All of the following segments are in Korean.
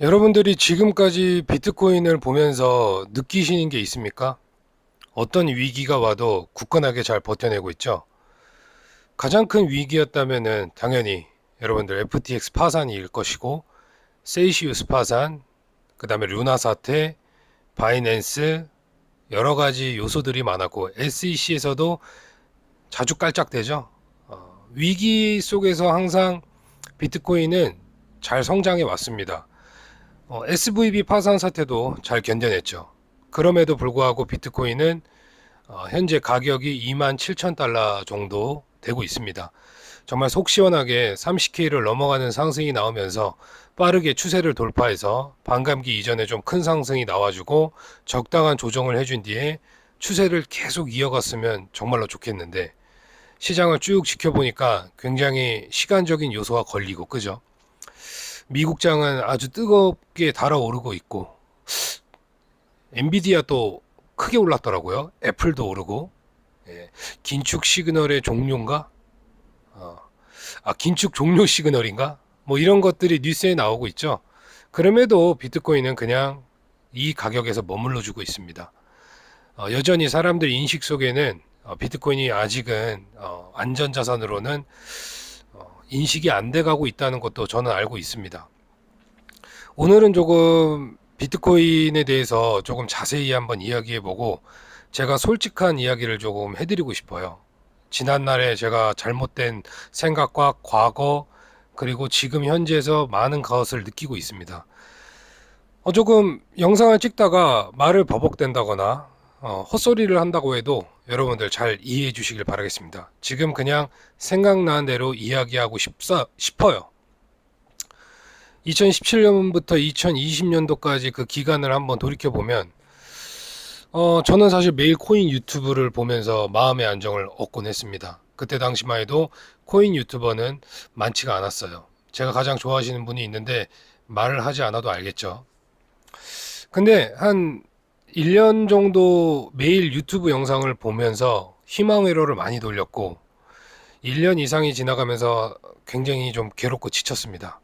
여러분들이 지금까지 비트코인을 보면서 느끼시는 게 있습니까? 어떤 위기가 와도 굳건하게 잘 버텨내고 있죠. 가장 큰 위기였다면은 당연히 여러분들 FTX 파산일 것이고, 세이시우스 파산, 그 다음에 루나 사태, 바이낸스, 여러 가지 요소들이 많았고, SEC에서도 자주 깔짝대죠. 위기 속에서 항상 비트코인은 잘 성장해 왔습니다. SVB 파산 사태도 잘 견뎌냈죠. 그럼에도 불구하고 비트코인은 현재 가격이 27,000달러 정도 되고 있습니다. 정말 속 시원하게 30K를 넘어가는 상승이 나오면서 빠르게 추세를 돌파해서 반감기 이전에 좀 큰 상승이 나와주고 적당한 조정을 해준 뒤에 추세를 계속 이어갔으면 정말로 좋겠는데, 시장을 쭉 지켜보니까 굉장히 시간적인 요소가 걸리고, 그죠? 미국장은 아주 뜨겁게 달아오르고 있고, 엔비디아 또 크게 올랐더라고요. 애플도 오르고. 예, 긴축 시그널의 종료인가? 어, 긴축 종료 시그널인가? 뭐 이런 것들이 뉴스에 나오고 있죠. 그럼에도 비트코인은 그냥 이 가격에서 머물러 주고 있습니다. 여전히 사람들 인식 속에는 비트코인이 아직은 안전자산으로는 인식이 안 돼가고 있다는 것도 저는 알고 있습니다. 오늘은 조금 비트코인에 대해서 조금 자세히 한번 이야기해보고, 제가 솔직한 이야기를 조금 해드리고 싶어요. 지난날에 제가 잘못된 생각과 과거, 그리고 지금 현재에서 많은 것을 느끼고 있습니다. 조금 영상을 찍다가 말을 버벅댄다거나 헛소리를 한다고 해도 여러분들 잘 이해해 주시길 바라겠습니다. 지금 그냥 생각나는 대로 이야기하고 싶어요. 2017년부터 2020년도까지 그 기간을 한번 돌이켜보면, 저는 사실 매일 코인 유튜브를 보면서 마음의 안정을 얻곤 했습니다. 그때 당시만 해도 코인 유튜버는 많지가 않았어요. 제가 가장 좋아하시는 분이 있는데 말을 하지 않아도 알겠죠. 근데 한 1년 정도 매일 유튜브 영상을 보면서 희망 회로를 많이 돌렸고, 1년 이상이 지나가면서 굉장히 좀 괴롭고 지쳤습니다.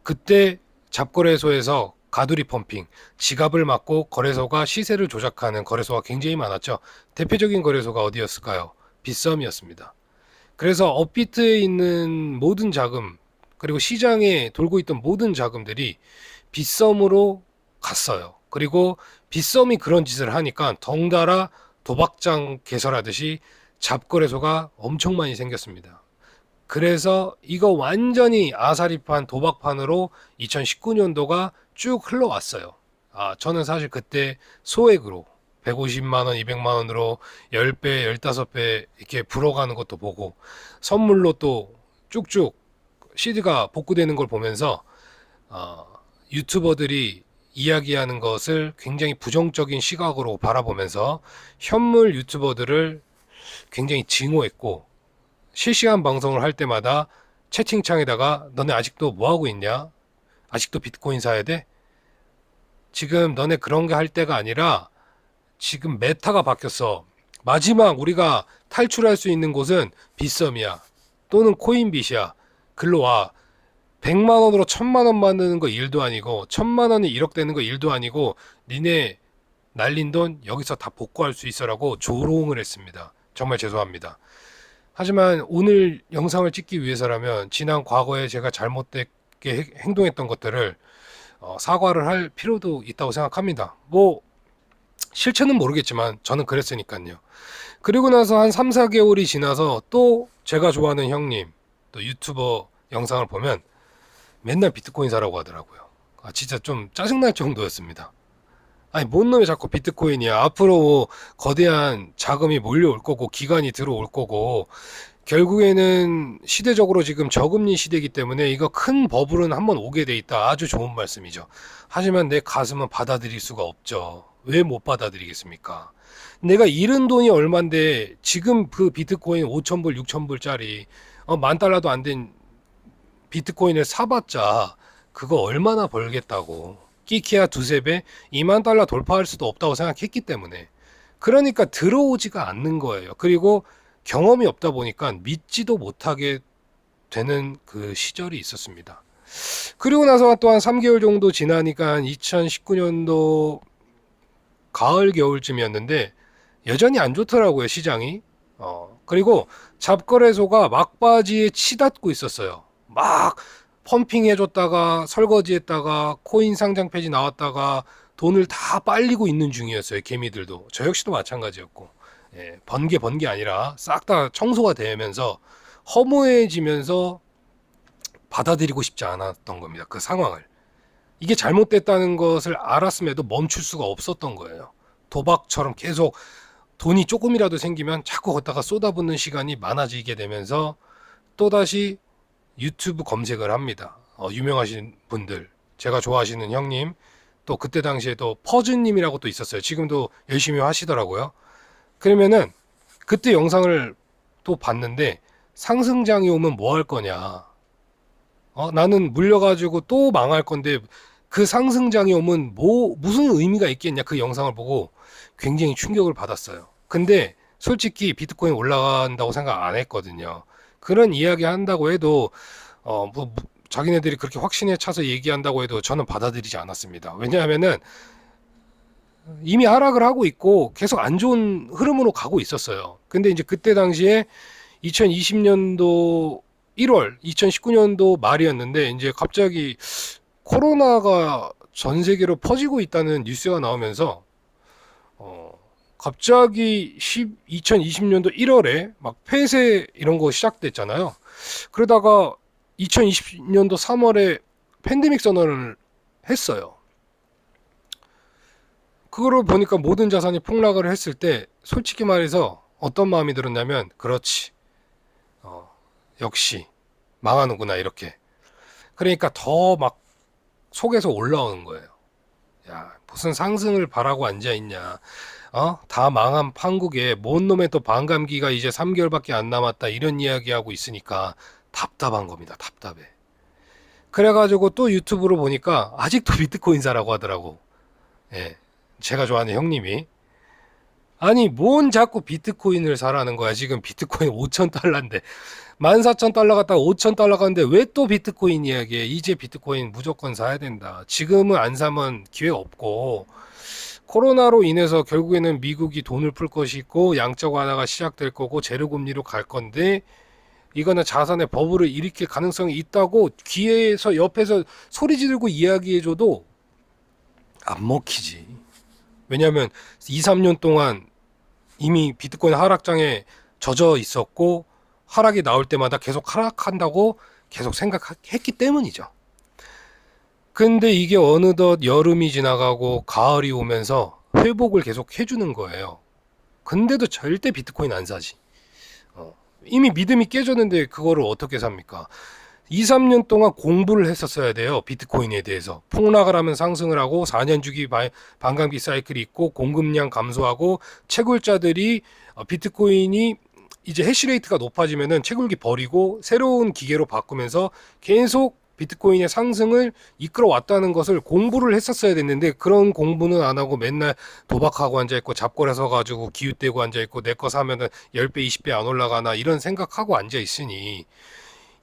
그때 잡거래소에서 가두리 펌핑, 지갑을 막고 거래소가 시세를 조작하는 거래소가 굉장히 많았죠. 대표적인 거래소가 어디였을까요? 빗썸이었습니다. 그래서 업비트에 있는 모든 자금, 그리고 시장에 돌고 있던 모든 자금들이 빗썸으로 갔어요. 그리고 빗썸이 그런 짓을 하니까 덩달아 도박장 개설하듯이 잡거래소가 엄청 많이 생겼습니다. 그래서 이거 완전히 아사리판 도박판으로 2019년도가 쭉 흘러왔어요. 저는 사실 그때 소액으로 150만 원, 200만 원으로 10배, 15배 이렇게 불어가는 것도 보고, 선물로 또 쭉쭉 CD가 복구되는 걸 보면서 어, 유튜버들이 이야기하는 것을 굉장히 부정적인 시각으로 바라보면서 현물 유튜버들을 굉장히 증오했고, 실시간 방송을 할 때마다 채팅창에다가 너네 아직도 뭐 하고 있냐? 아직도 비트코인 사야 돼? 지금 너네 그런 게 할 때가 아니라 지금 메타가 바뀌었어. 마지막 우리가 탈출할 수 있는 곳은 빗썸이야. 또는 코인빗이야. 글로 와. 100만 원으로 1000만 원 만드는 거 일도 아니고 1000만 원이 1억 되는 거 일도 아니고 니네 날린 돈 여기서 다 복구할 수 있어라고 조롱을 했습니다. 정말 죄송합니다. 하지만 오늘 영상을 찍기 위해서라면 지난 과거에 제가 잘못되게 행동했던 것들을 사과를 할 필요도 있다고 생각합니다. 뭐 실체는 모르겠지만 저는 그랬으니까요. 그리고 나서 한 3, 4개월이 지나서 또 제가 좋아하는 형님, 또 유튜버 영상을 보면 맨날 비트코인 사라고 하더라고요. 진짜 좀 짜증날 정도였습니다. 아니, 뭔 놈이 자꾸 비트코인이야. 앞으로 거대한 자금이 몰려올 거고, 기간이 들어올 거고, 결국에는 시대적으로 지금 저금리 시대이기 때문에 이거 큰 버블은 한번 오게 돼 있다. 아주 좋은 말씀이죠. 하지만 내 가슴은 받아들일 수가 없죠. 왜 못 받아들이겠습니까? 내가 잃은 돈이 얼만데 지금 그 비트코인 5천불, 6천불짜리 10,000달러도 안 된 비트코인을 사봤자 그거 얼마나 벌겠다고. 끼키야 두세 배, 2만 달러 돌파할 수도 없다고 생각했기 때문에. 그러니까 들어오지가 않는 거예요. 그리고 경험이 없다 보니까 믿지도 못하게 되는 그 시절이 있었습니다. 그리고 나서 또 한 3개월 정도 지나니까 2019년도 가을 겨울쯤이었는데 여전히 안 좋더라고요, 시장이. 그리고 잡거래소가 막바지에 치닫고 있었어요. 막 펌핑해줬다가 설거지했다가 코인 상장 페이지 나왔다가 돈을 다 빨리고 있는 중이었어요. 개미들도. 저 역시도 마찬가지였고. 예, 번개 아니라 싹 다 청소가 되면서 허무해지면서 받아들이고 싶지 않았던 겁니다. 그 상황을. 이게 잘못됐다는 것을 알았음에도 멈출 수가 없었던 거예요. 도박처럼 계속 돈이 조금이라도 생기면 자꾸 걷다가 쏟아붓는 시간이 많아지게 되면서 또다시 유튜브 검색을 합니다. 유명하신 분들, 제가 좋아하시는 형님, 또 그때 당시에 또 퍼즈님이라고 또 있었어요. 지금도 열심히 하시더라고요. 그러면은 그때 영상을 또 봤는데 상승장이 오면 뭐 할 거냐. 나는 물려가지고 또 망할 건데 그 상승장이 오면 무슨 의미가 있겠냐. 그 영상을 보고 굉장히 충격을 받았어요. 근데 솔직히 비트코인 올라간다고 생각 안 했거든요. 그런 이야기 한다고 해도 자기네들이 그렇게 확신에 차서 얘기한다고 해도 저는 받아들이지 않았습니다. 왜냐하면은 이미 하락을 하고 있고 계속 안 좋은 흐름으로 가고 있었어요. 근데 이제 그때 당시에 2020년도 1월, 2019년도 말이었는데 이제 갑자기 코로나가 전 세계로 퍼지고 있다는 뉴스가 나오면서 갑자기 2020년도 1월에 막 폐쇄 이런 거 시작됐잖아요. 그러다가 2020년도 3월에 팬데믹 선언을 했어요. 그거를 보니까 모든 자산이 폭락을 했을 때 솔직히 말해서 어떤 마음이 들었냐면 그렇지. 역시 망하는구나 이렇게. 그러니까 더 막 속에서 올라오는 거예요. 야, 무슨 상승을 바라고 앉아 있냐. 다 망한 판국에 뭔 놈의 또 반감기가 이제 3개월밖에 안 남았다 이런 이야기하고 있으니까 답답한 겁니다. 답답해. 그래가지고 또 유튜브로 보니까 아직도 비트코인사라고 하더라고. 예, 제가 좋아하는 형님이. 아니 뭔 자꾸 비트코인을 사라는 거야. 지금 비트코인 5,000달러인데 14,000달러 갔다가 5,000달러 갔는데 왜 또 비트코인 이야기해. 이제 비트코인 무조건 사야 된다. 지금은 안 사면 기회 없고 코로나로 인해서 결국에는 미국이 돈을 풀 것이 있고 양적 완화가 시작될 거고 제로금리로 갈 건데 이거는 자산의 버블을 일으킬 가능성이 있다고 귀에서 옆에서 소리 지르고 이야기해줘도 안 먹히지. 왜냐하면 2, 3년 동안 이미 비트코인 하락장에 젖어 있었고 하락이 나올 때마다 계속 하락한다고 계속 생각했기 때문이죠. 근데 이게 어느덧 여름이 지나가고 가을이 오면서 회복을 계속 해주는 거예요. 근데도 절대 비트코인 안 사지. 이미 믿음이 깨졌는데 그거를 어떻게 삽니까? 2, 3년 동안 공부를 했었어야 돼요. 비트코인에 대해서. 폭락을 하면 상승을 하고 4년 주기 반감기 사이클이 있고 공급량 감소하고 채굴자들이 비트코인이 이제 해시레이트가 높아지면은 채굴기 버리고 새로운 기계로 바꾸면서 계속 비트코인의 상승을 이끌어 왔다는 것을 공부를 했었어야 됐는데 그런 공부는 안 하고 맨날 도박하고 앉아있고 잡거래서 가지고 기웃대고 앉아있고 내 거 사면은 10배 20배 안 올라가나 이런 생각하고 앉아있으니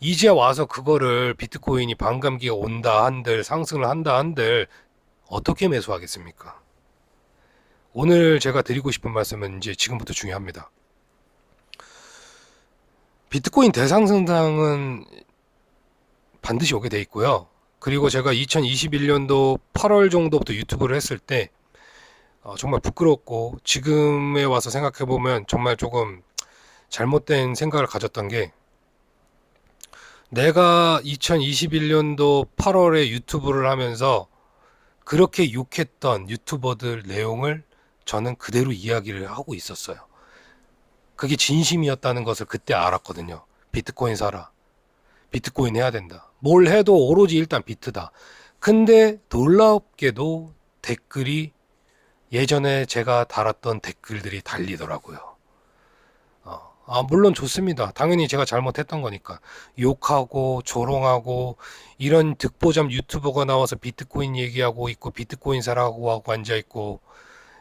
이제 와서 그거를 비트코인이 반감기가 온다 한들 상승을 한다 한들 어떻게 매수하겠습니까? 오늘 제가 드리고 싶은 말씀은 이제 지금부터 중요합니다. 비트코인 대상승장은 반드시 오게 돼 있고요. 그리고 제가 2021년도 8월 정도부터 유튜브를 했을 때 정말 부끄럽고 지금에 와서 생각해보면 정말 조금 잘못된 생각을 가졌던 게 내가 2021년도 8월에 유튜브를 하면서 그렇게 욕했던 유튜버들 내용을 저는 그대로 이야기를 하고 있었어요. 그게 진심이었다는 것을 그때 알았거든요. 비트코인 사라. 비트코인 해야 된다. 뭘 해도 오로지 일단 비트다. 근데 놀랍게도 댓글이 예전에 제가 달았던 댓글들이 달리더라고요. 물론 좋습니다. 당연히 제가 잘못했던 거니까. 욕하고 조롱하고 이런 득보잡 유튜버가 나와서 비트코인 얘기하고 있고 비트코인 사라고 하고 앉아있고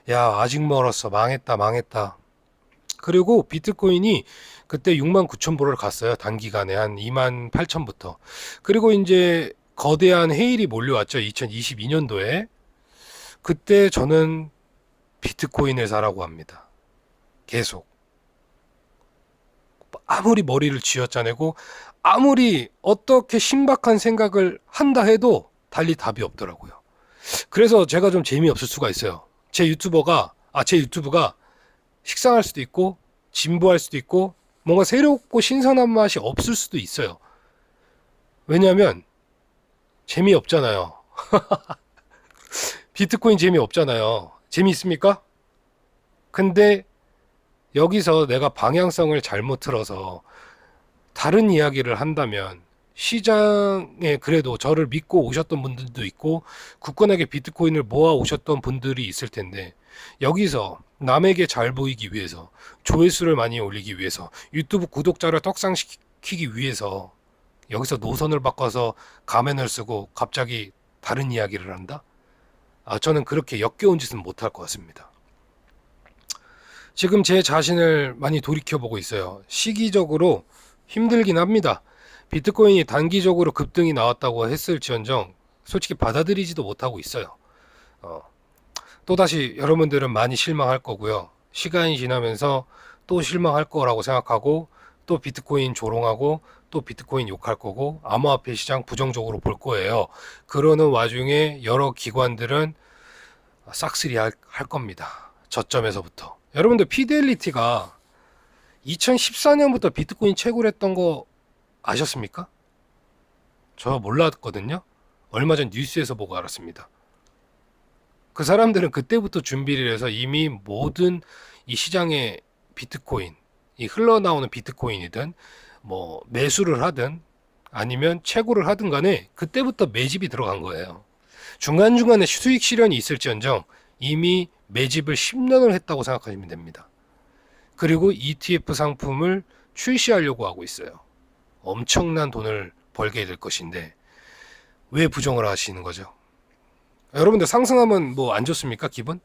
야 아직 멀었어. 망했다 망했다. 그리고 비트코인이 그때 69,000불을 갔어요. 단기간에 한 28,000부터. 그리고 이제 거대한 해일이 몰려왔죠. 2022년도에. 그때 저는 비트코인을 사라고 합니다. 계속. 아무리 머리를 쥐어짜내고 아무리 어떻게 신박한 생각을 한다 해도 달리 답이 없더라고요. 그래서 제가 좀 재미없을 수가 있어요. 제 유튜브가 식상할 수도 있고 진부할 수도 있고 뭔가 새롭고 신선한 맛이 없을 수도 있어요. 왜냐하면 재미없잖아요. 비트코인 재미없잖아요. 재미있습니까? 근데 여기서 내가 방향성을 잘못 틀어서 다른 이야기를 한다면 시장에 그래도 저를 믿고 오셨던 분들도 있고 굳건하게 비트코인을 모아 오셨던 분들이 있을 텐데 여기서 남에게 잘 보이기 위해서 조회수를 많이 올리기 위해서 유튜브 구독자를 떡상시키기 위해서 여기서 노선을 바꿔서 가면을 쓰고 갑자기 다른 이야기를 한다? 저는 그렇게 역겨운 짓은 못할 것 같습니다. 지금 제 자신을 많이 돌이켜보고 있어요. 시기적으로 힘들긴 합니다. 비트코인이 단기적으로 급등이 나왔다고 했을지언정 솔직히 받아들이지도 못하고 있어요. 또다시 여러분들은 많이 실망할 거고요. 시간이 지나면서 또 실망할 거라고 생각하고 또 비트코인 조롱하고 또 비트코인 욕할 거고 암호화폐 시장 부정적으로 볼 거예요. 그러는 와중에 여러 기관들은 싹쓸이 할 겁니다. 저점에서부터. 여러분들 피델리티가 2014년부터 비트코인 채굴 했던 거 아셨습니까? 저 몰랐거든요. 얼마 전 뉴스에서 보고 알았습니다. 그 사람들은 그때부터 준비를 해서 이미 모든 이 시장의 비트코인, 이 흘러나오는 비트코인이든 뭐 매수를 하든 아니면 채굴을 하든 간에 그때부터 매집이 들어간 거예요. 중간중간에 수익 실현이 있을지언정 이미 매집을 10년을 했다고 생각하시면 됩니다. 그리고 ETF 상품을 출시하려고 하고 있어요. 엄청난 돈을 벌게 될 것인데 왜 부정을 하시는 거죠? 여러분들 상승하면 뭐 안 좋습니까? 기분?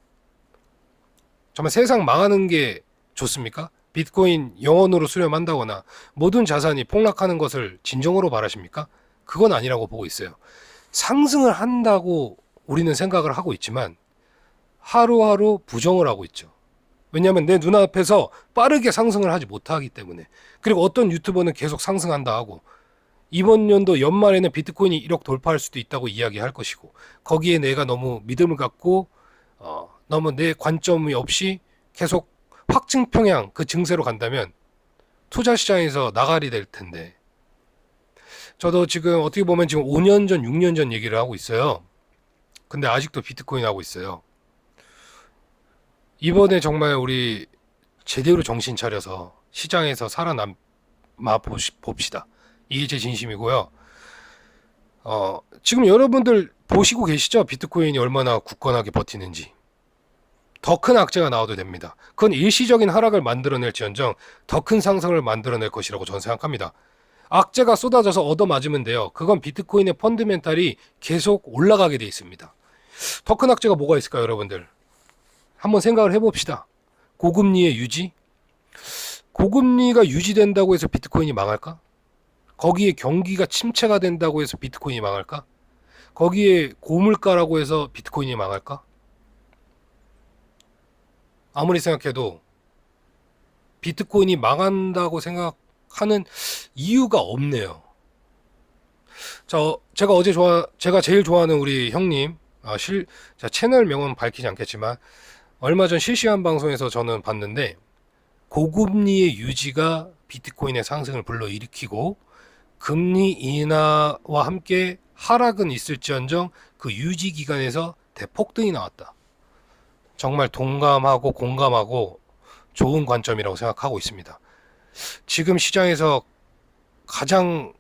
정말 세상 망하는 게 좋습니까? 비트코인 영원으로 수렴한다거나 모든 자산이 폭락하는 것을 진정으로 바라십니까? 그건 아니라고 보고 있어요. 상승을 한다고 우리는 생각을 하고 있지만 하루하루 부정을 하고 있죠. 왜냐하면 내 눈앞에서 빠르게 상승을 하지 못하기 때문에. 그리고 어떤 유튜버는 계속 상승한다 하고 이번 연도 연말에는 비트코인이 1억 돌파할 수도 있다고 이야기할 것이고 거기에 내가 너무 믿음을 갖고 너무 내 관점이 없이 계속 확증 평양 그 증세로 간다면 투자 시장에서 나가리 될 텐데 저도 지금 어떻게 보면 지금 5년 전 6년 전 얘기를 하고 있어요. 근데 아직도 비트코인 하고 있어요. 이번에 정말 우리 제대로 정신 차려서 시장에서 살아남아 봅시다. 이게 제 진심이고요. 지금 여러분들 보시고 계시죠? 비트코인이 얼마나 굳건하게 버티는지. 더 큰 악재가 나와도 됩니다. 그건 일시적인 하락을 만들어낼지언정 더 큰 상승을 만들어낼 것이라고 저는 생각합니다. 악재가 쏟아져서 얻어맞으면 돼요. 그건 비트코인의 펀드멘탈이 계속 올라가게 돼 있습니다. 더 큰 악재가 뭐가 있을까요, 여러분들? 한번 생각을 해봅시다. 고금리의 유지? 고금리가 유지된다고 해서 비트코인이 망할까? 거기에 경기가 침체가 된다고 해서 비트코인이 망할까? 거기에 고물가라고 해서 비트코인이 망할까? 아무리 생각해도 비트코인이 망한다고 생각하는 이유가 없네요. 제가 제일 좋아하는 우리 형님, 채널 명은 밝히지 않겠지만 얼마 전 실시간 방송에서 저는 봤는데 고금리의 유지가 비트코인의 상승을 불러일으키고 금리 인하와 함께 하락은 있을지언정 그 유지 기간에서 대폭등이 나왔다. 정말 동감하고 공감하고 좋은 관점이라고 생각하고 있습니다. 지금 시장에서 가장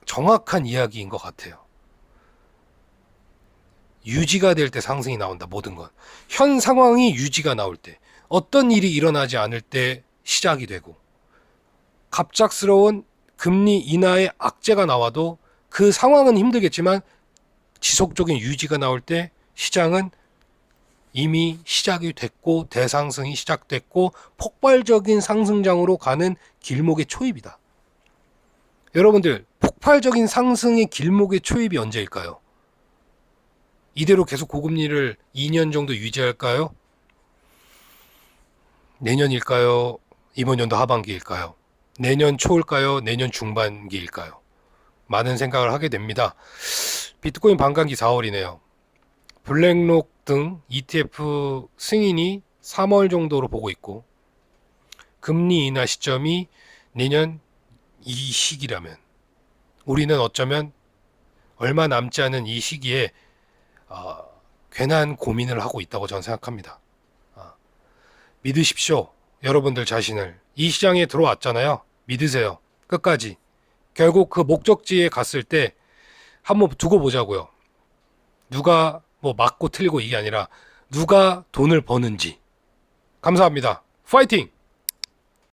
정확한 이야기인 것 같아요. 유지가 될 때 상승이 나온다. 모든 건. 현 상황이 유지가 나올 때 어떤 일이 일어나지 않을 때 시작이 되고 갑작스러운 금리 인하의 악재가 나와도 그 상황은 힘들겠지만 지속적인 유지가 나올 때 시장은 이미 시작이 됐고 대상승이 시작됐고 폭발적인 상승장으로 가는 길목의 초입이다. 여러분들 폭발적인 상승의 길목의 초입이 언제일까요? 이대로 계속 고금리를 2년 정도 유지할까요? 내년일까요? 이번 연도 하반기일까요? 내년 초일까요? 내년 중반기일까요? 많은 생각을 하게 됩니다. 비트코인 반감기 4월이네요. 블랙록 등 ETF 승인이 3월 정도로 보고 있고, 금리 인하 시점이 내년 이 시기라면 우리는 어쩌면 얼마 남지 않은 이 시기에 괜한 고민을 하고 있다고 저는 생각합니다. 믿으십시오. 여러분들 자신을. 이 시장에 들어왔잖아요. 믿으세요. 끝까지. 결국 그 목적지에 갔을 때 한번 두고 보자고요. 누가 뭐 맞고 틀리고 이게 아니라 누가 돈을 버는지. 감사합니다. 파이팅!